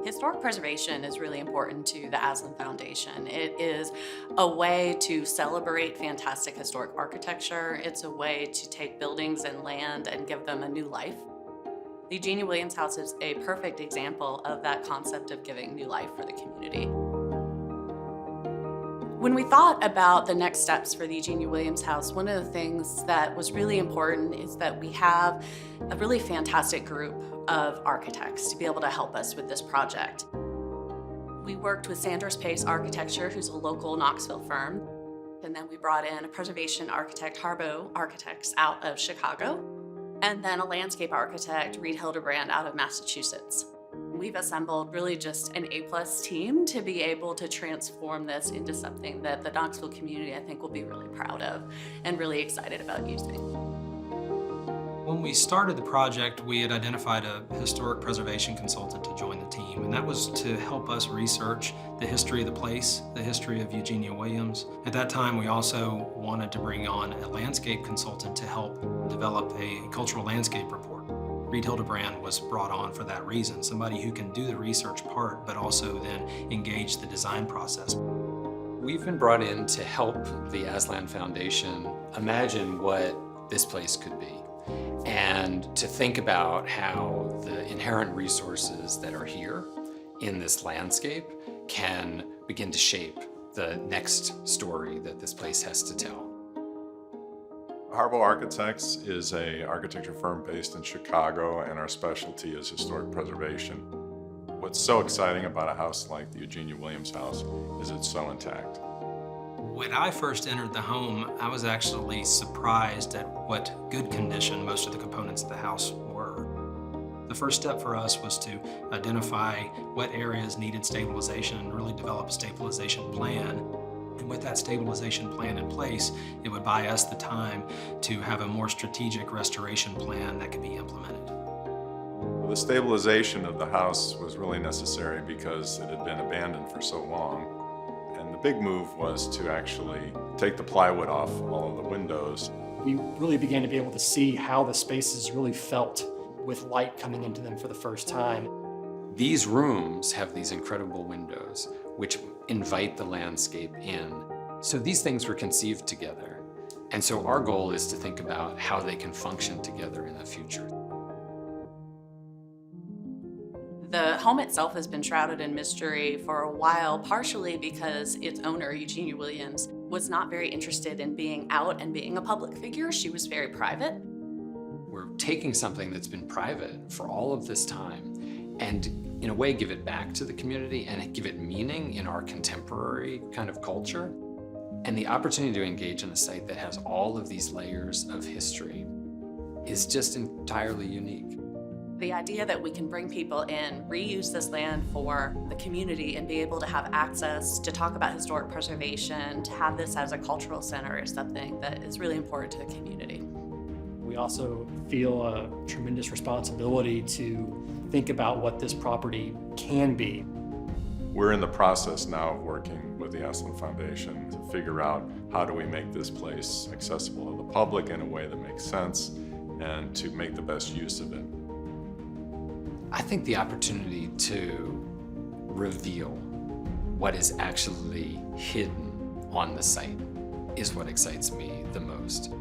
Historic preservation is really important to the Aslan Foundation. It is a way to celebrate fantastic historic architecture. It's a way to take buildings and land and give them a new life. The Eugenia Williams House is a perfect example of that concept of giving new life for the community. When we thought about the next steps for the Eugenia Williams House, one of the things that was really important is that we have a really fantastic group of architects to be able to help us with this project. We worked with Sanders Pace Architecture, who's a local Knoxville firm, and then we brought in a preservation architect, Harbo Architects, out of Chicago, and then a landscape architect, Reed Hildebrand, out of Massachusetts. We've assembled really just an A-plus team to be able to transform this into something that the Knoxville community, I think, will be really proud of and really excited about using. When we started the project, we had identified a historic preservation consultant to join the team, and that was to help us research the history of the place, the history of Eugenia Williams. At that time, we also wanted to bring on a landscape consultant to help develop a cultural landscape report. Reed Hildebrand was brought on for that reason, somebody who can do the research part, but also then engage the design process. We've been brought in to help the Aslan Foundation imagine what this place could be, and to think about how the inherent resources that are here in this landscape can begin to shape the next story that this place has to tell. Harbo Architects is an architecture firm based in Chicago, and our specialty is historic preservation. What's so exciting about a house like the Eugenia Williams House is it's so intact. When I first entered the home, I was actually surprised at what good condition most of the components of the house were. The first step for us was to identify what areas needed stabilization and really develop a stabilization plan. And with that stabilization plan in place, it would buy us the time to have a more strategic restoration plan that could be implemented. The stabilization of the house was really necessary because it had been abandoned for so long. And the big move was to actually take the plywood off all of the windows. We really began to be able to see how the spaces really felt with light coming into them for the first time. These rooms have these incredible windows which invite the landscape in. So these things were conceived together. And so our goal is to think about how they can function together in the future. The home itself has been shrouded in mystery for a while, partially because its owner, Eugenia Williams, was not very interested in being out and being a public figure. She was very private. We're taking something that's been private for all of this time and in a way give it back to the community and give it meaning in our contemporary kind of culture. And the opportunity to engage in a site that has all of these layers of history is just entirely unique. The idea that we can bring people in, reuse this land for the community, and be able to have access to talk about historic preservation, to have this as a cultural center is something that is really important to the community. We also feel a tremendous responsibility to think about what this property can be. We're in the process now of working with the Aslan Foundation to figure out how do we make this place accessible to the public in a way that makes sense and to make the best use of it. I think the opportunity to reveal what is actually hidden on the site is what excites me the most.